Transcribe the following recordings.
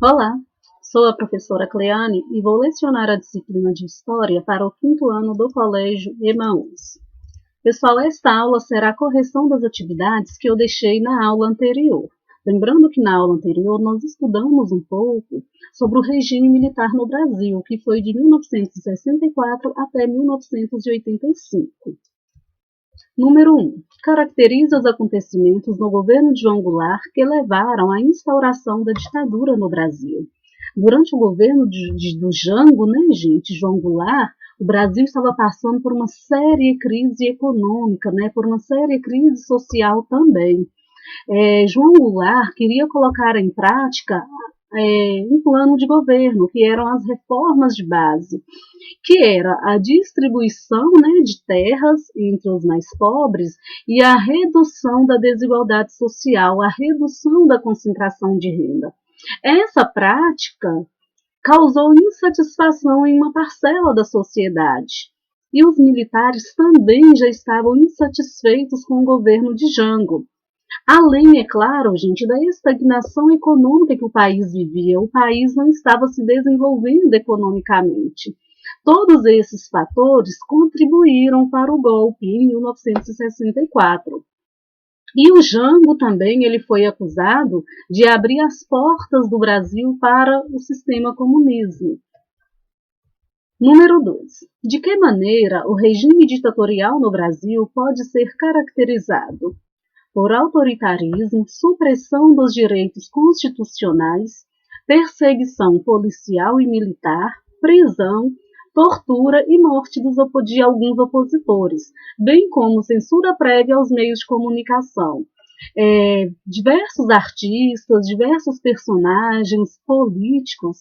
Olá, sou a professora Cleane e vou lecionar a disciplina de História para o quinto ano do Colégio Emaús. Pessoal, esta aula será a correção das atividades que eu deixei na aula anterior. Lembrando que na aula anterior nós estudamos um pouco sobre o regime militar no Brasil, que foi de 1964 até 1985. Número 1. Caracteriza os acontecimentos no governo de João Goulart que levaram à instauração da ditadura no Brasil. Durante o governo do Jango, João Goulart, o Brasil estava passando por uma séria crise econômica, por uma séria crise social também. João Goulart queria colocar em prática um plano de governo, que eram as reformas de base, que era a distribuição de terras entre os mais pobres e a redução da desigualdade social, a redução da concentração de renda. Essa prática causou insatisfação em uma parcela da sociedade. E os militares também já estavam insatisfeitos com o governo de Jango. Além, é claro, gente, da estagnação econômica que o país vivia, o país não estava se desenvolvendo economicamente. Todos esses fatores contribuíram para o golpe em 1964. E o Jango também ele foi acusado de abrir as portas do Brasil para o sistema comunismo. Número 2. De que maneira o regime ditatorial no Brasil pode ser caracterizado? Por autoritarismo, supressão dos direitos constitucionais, perseguição policial e militar, prisão, tortura e morte de alguns opositores, bem como censura prévia aos meios de comunicação. Diversos artistas, diversos personagens políticos,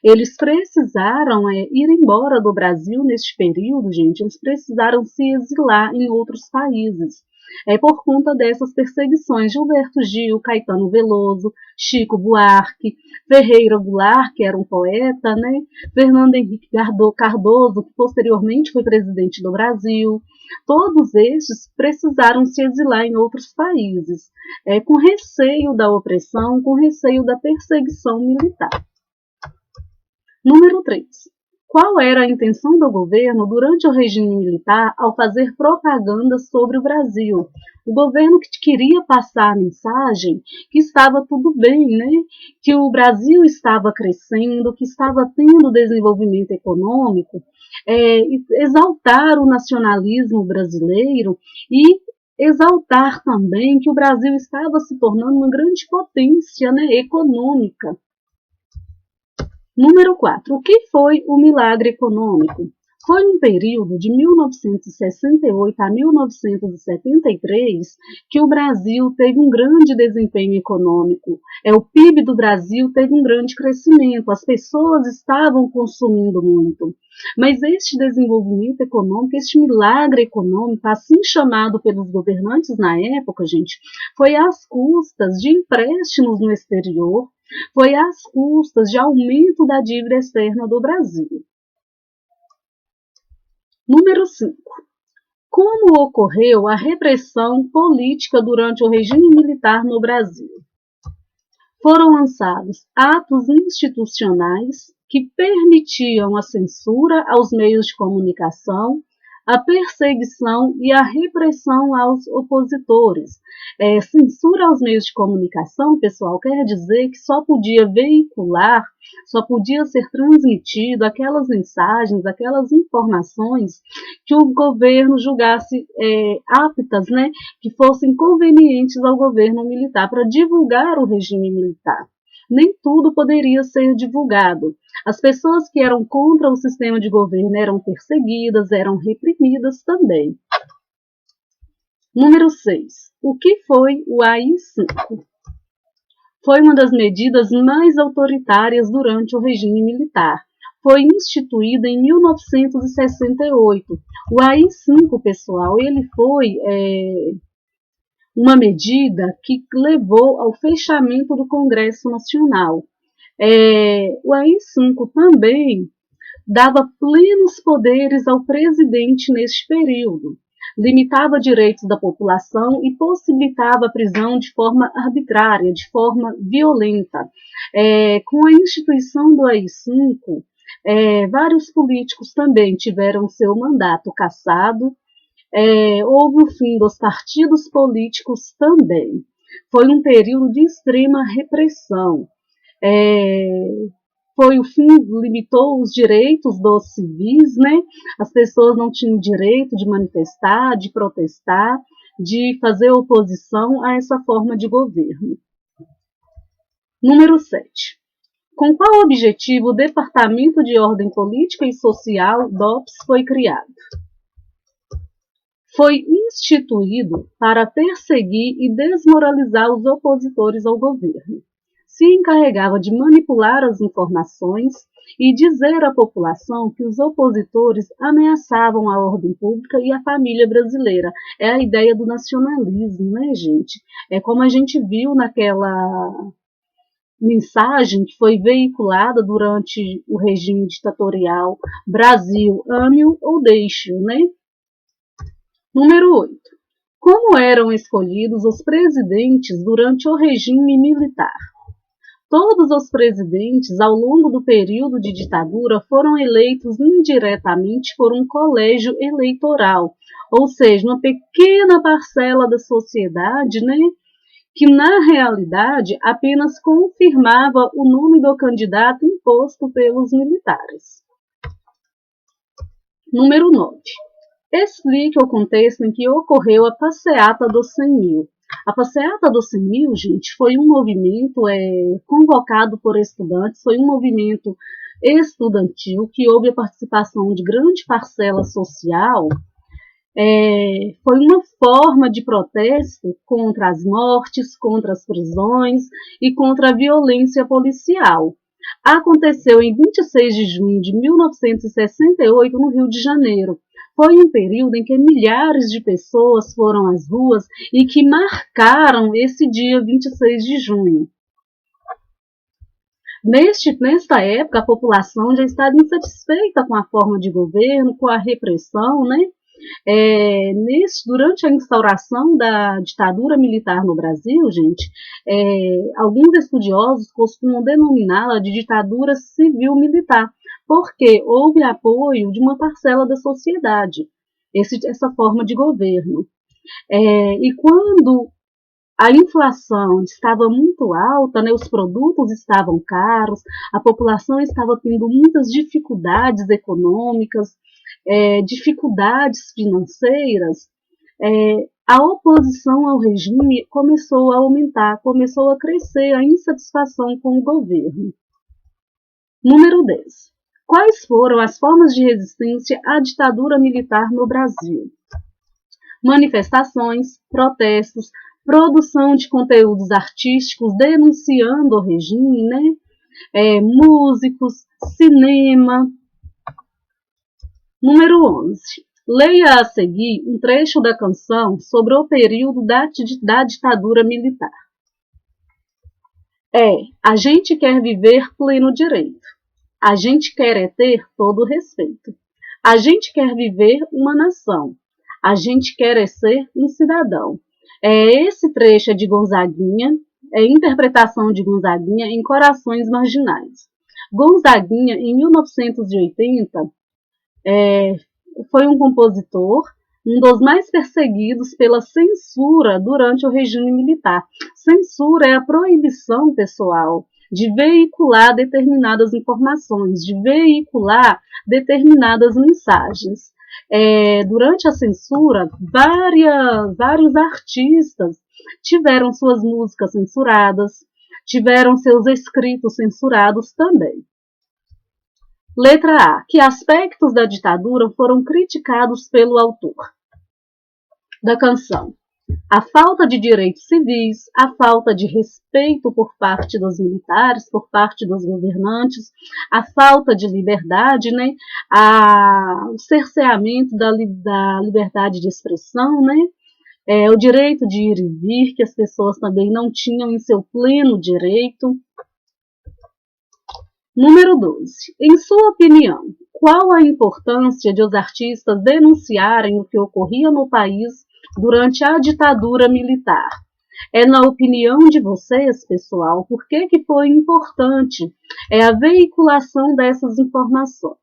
eles precisaram ir embora do Brasil neste período, gente, eles precisaram se exilar em outros países. Por conta dessas perseguições, Gilberto Gil, Caetano Veloso, Chico Buarque, Ferreira Goulart, que era um poeta, Fernando Henrique Cardoso, que posteriormente foi presidente do Brasil, todos estes precisaram se exilar em outros países, com receio da opressão, com receio da perseguição militar. Número 3. Qual era a intenção do governo durante o regime militar ao fazer propaganda sobre o Brasil? O governo que queria passar a mensagem que estava tudo bem, que o Brasil estava crescendo, que estava tendo desenvolvimento econômico, exaltar o nacionalismo brasileiro e exaltar também que o Brasil estava se tornando uma grande potência econômica. Número 4. O que foi o milagre econômico? Foi um período de 1968 a 1973 que o Brasil teve um grande desempenho econômico. O PIB do Brasil teve um grande crescimento, as pessoas estavam consumindo muito. Mas este desenvolvimento econômico, este milagre econômico, assim chamado pelos governantes na época, gente, foi às custas de empréstimos no exterior, foi às custas de aumento da dívida externa do Brasil. Número 5. Como ocorreu a repressão política durante o regime militar no Brasil? Foram lançados atos institucionais que permitiam a censura aos meios de comunicação, a perseguição e a repressão aos opositores. Censura aos meios de comunicação, pessoal, quer dizer que só podia veicular, só podia ser transmitido aquelas mensagens, aquelas informações que o governo julgasse aptas, que fossem convenientes ao governo militar, para divulgar o regime militar. Nem tudo poderia ser divulgado. As pessoas que eram contra o sistema de governo eram perseguidas, eram reprimidas também. Número 6. O que foi o AI-5? Foi uma das medidas mais autoritárias durante o regime militar. Foi instituída em 1968. O AI-5, pessoal, ele foi uma medida que levou ao fechamento do Congresso Nacional. O AI-5 também dava plenos poderes ao presidente neste período. limitava direitos da população e possibilitava a prisão de forma arbitrária, de forma violenta. Com a instituição do AI-5, vários políticos também tiveram seu mandato cassado. Houve o fim dos partidos políticos também. Foi um período de extrema repressão. Foi o fim, limitou os direitos dos civis, né? As pessoas não tinham direito de manifestar, de protestar, de fazer oposição a essa forma de governo. Número 7. Com qual objetivo o Departamento de Ordem Política e Social, DOPS, foi criado? Foi instituído para perseguir e desmoralizar os opositores ao governo. Se encarregava de manipular as informações e dizer à população que os opositores ameaçavam a ordem pública e a família brasileira. É a ideia do nacionalismo, né, gente? É como a gente viu naquela mensagem que foi veiculada durante o regime ditatorial: Brasil, ame-o ou deixe-o, né? Número 8. Como eram escolhidos os presidentes durante o regime militar? Todos os presidentes, ao longo do período de ditadura, foram eleitos indiretamente por um colégio eleitoral, ou seja, uma pequena parcela da sociedade, né, que na realidade apenas confirmava o nome do candidato imposto pelos militares. Número 9. Explique o contexto em que ocorreu a Passeata dos 100 mil. A Passeata dos 100 mil, gente, foi um movimento convocado por estudantes, foi um movimento estudantil que houve a participação de grande parcela social. Foi uma forma de protesto contra as mortes, contra as prisões e contra a violência policial. Aconteceu em 26 de junho de 1968 no Rio de Janeiro. Foi um período em que milhares de pessoas foram às ruas e que marcaram esse dia 26 de junho. Nesta época, a população já estava insatisfeita com a forma de governo, com a repressão, né? Durante a instauração da ditadura militar no Brasil, gente, alguns estudiosos costumam denominá-la de ditadura civil-militar, porque houve apoio de uma parcela da sociedade, essa forma de governo. E quando a inflação estava muito alta, né, os produtos estavam caros, a população estava tendo muitas dificuldades econômicas, dificuldades financeiras, a oposição ao regime começou a aumentar, começou a crescer a insatisfação com o governo. Número 10. Quais foram as formas de resistência à ditadura militar no Brasil? Manifestações, protestos, produção de conteúdos artísticos denunciando o regime, né? Músicos, cinema. Número 11. Leia a seguir um trecho da canção sobre o período da ditadura militar. A gente quer viver pleno direito. A gente quer ter todo o respeito. A gente quer viver uma nação. A gente quer ser um cidadão. Esse trecho é de Gonzaguinha, interpretação de Gonzaguinha em Corações Marginais. Gonzaguinha, em 1980, foi um compositor, um dos mais perseguidos pela censura durante o regime militar. Censura é a proibição, pessoal, de veicular determinadas informações, de veicular determinadas mensagens. Durante a censura, vários artistas tiveram suas músicas censuradas, tiveram seus escritos censurados também. Letra A. Que aspectos da ditadura foram criticados pelo autor da canção? A falta de direitos civis, a falta de respeito por parte dos militares, por parte dos governantes, a falta de liberdade, né? O cerceamento da liberdade de expressão, né? O direito de ir e vir, que as pessoas também não tinham em seu pleno direito. Número 12. Em sua opinião, qual a importância de os artistas denunciarem o que ocorria no país durante a ditadura militar? Na opinião de vocês, pessoal, por que foi importante a veiculação dessas informações?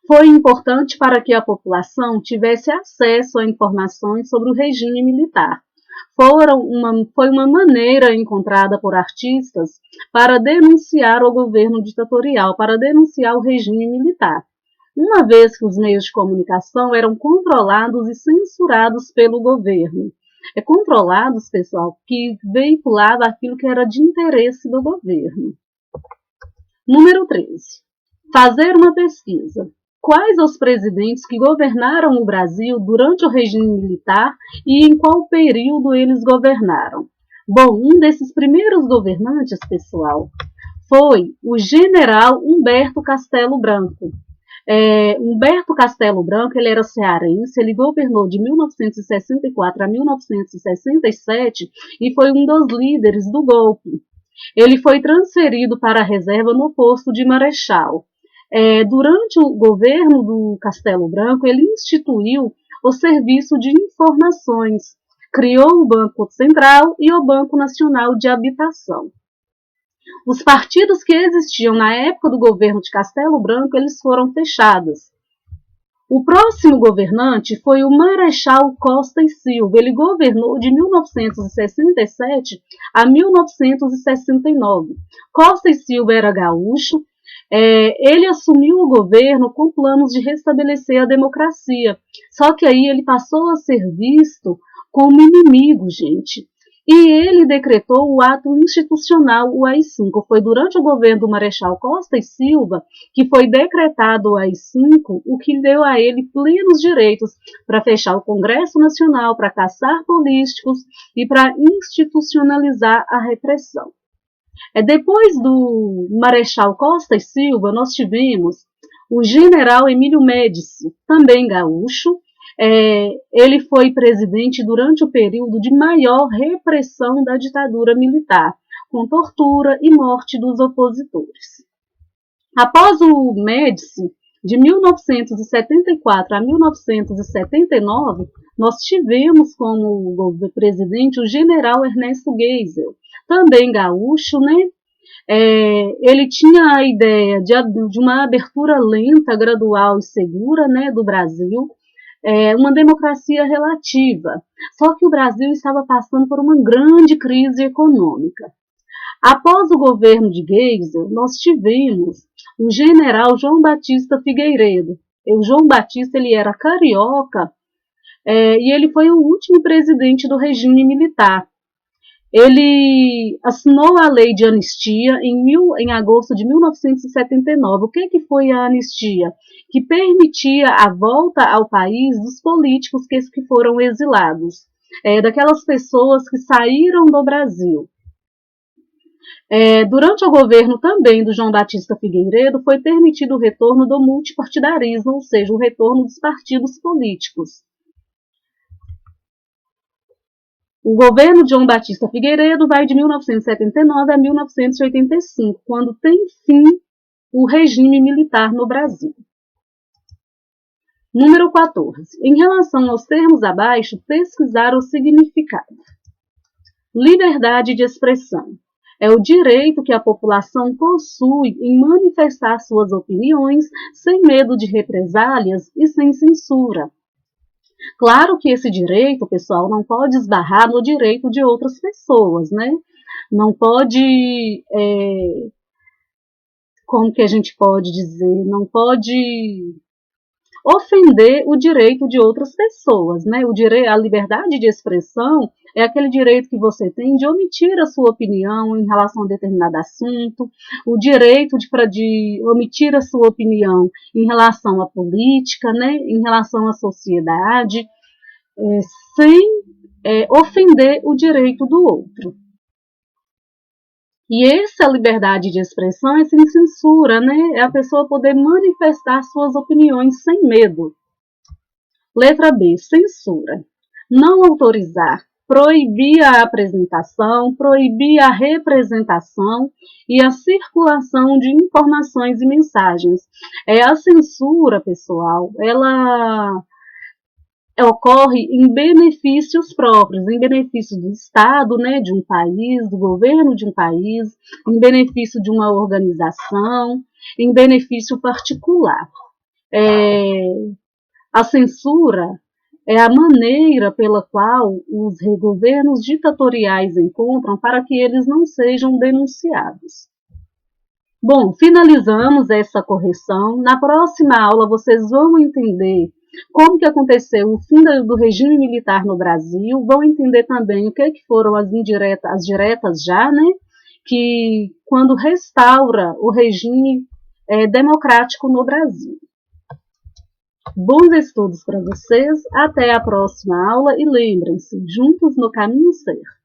Foi importante para que a população tivesse acesso a informações sobre o regime militar. Foi uma maneira encontrada por artistas para denunciar o governo ditatorial, para denunciar o regime militar. Uma vez que os meios de comunicação eram controlados e censurados pelo governo. Controlados, pessoal, que veiculava aquilo que era de interesse do governo. Número 13. Fazer uma pesquisa. Quais os presidentes que governaram o Brasil durante o regime militar e em qual período eles governaram? Bom, um desses primeiros governantes, pessoal, foi o general Humberto Castelo Branco. Humberto Castelo Branco, ele era cearense, ele governou de 1964 a 1967 e foi um dos líderes do golpe. Ele foi transferido para a reserva no posto de Marechal. Durante o governo do Castelo Branco, ele instituiu o Serviço de Informações, criou o Banco Central e o Banco Nacional de Habitação. Os partidos que existiam na época do governo de Castelo Branco, eles foram fechados. O próximo governante foi o Marechal Costa e Silva. Ele governou de 1967 a 1969. Costa e Silva era gaúcho. Ele assumiu o governo com planos de restabelecer a democracia. Só que aí ele passou a ser visto como inimigo, gente. E ele decretou o ato institucional, o AI-5. Foi durante o governo do Marechal Costa e Silva que foi decretado o AI-5, o que deu a ele plenos direitos para fechar o Congresso Nacional, para caçar políticos e para institucionalizar a repressão. Depois do Marechal Costa e Silva, nós tivemos o general Emílio Médici, também gaúcho. Ele foi presidente durante o período de maior repressão da ditadura militar, com tortura e morte dos opositores. Após o Médici, de 1974 a 1979, nós tivemos como presidente o general Ernesto Geisel, também gaúcho, né? Ele tinha a ideia de uma abertura lenta, gradual e segura, né, do Brasil, uma democracia relativa. Só que o Brasil estava passando por uma grande crise econômica. Após o governo de Geisel, nós tivemos o general João Batista Figueiredo. O João Batista, ele era carioca, e ele foi o último presidente do regime militar. Ele assinou a lei de anistia em agosto de 1979. O que foi a anistia? Que permitia a volta ao país dos políticos que foram exilados, daquelas pessoas que saíram do Brasil. Durante o governo também do João Batista Figueiredo, foi permitido o retorno do multipartidarismo, ou seja, o retorno dos partidos políticos. O governo de João Batista Figueiredo vai de 1979 a 1985, quando tem fim o regime militar no Brasil. Número 14. Em relação aos termos abaixo, pesquisar o significado. Liberdade de expressão. É o direito que a população possui em manifestar suas opiniões sem medo de represálias e sem censura. Claro que esse direito, pessoal, não pode esbarrar no direito de outras pessoas, né? Não pode, como que a gente pode dizer, não pode ofender o direito de outras pessoas, né? A liberdade de expressão é aquele direito que você tem de omitir a sua opinião em relação a determinado assunto, o direito de omitir a sua opinião em relação à política, né? Em relação à sociedade, sem ofender o direito do outro. E essa liberdade de expressão é sem censura, né? É a pessoa poder manifestar suas opiniões sem medo. Letra B, censura. Não autorizar, proibir a apresentação, proibir a representação e a circulação de informações e mensagens. A censura, pessoal, ela ocorre em benefícios próprios, em benefício do Estado, né, de um país, do governo de um país, em benefício de uma organização, em benefício particular. A censura é a maneira pela qual os governos ditatoriais encontram para que eles não sejam denunciados. Bom, finalizamos essa correção. Na próxima aula vocês vão entender como que aconteceu o fim do regime militar no Brasil, vão entender também o que foram as indiretas, as diretas já, né? Que quando restaura o regime democrático no Brasil. Bons estudos para vocês, até a próxima aula e lembrem-se, juntos no caminho certo.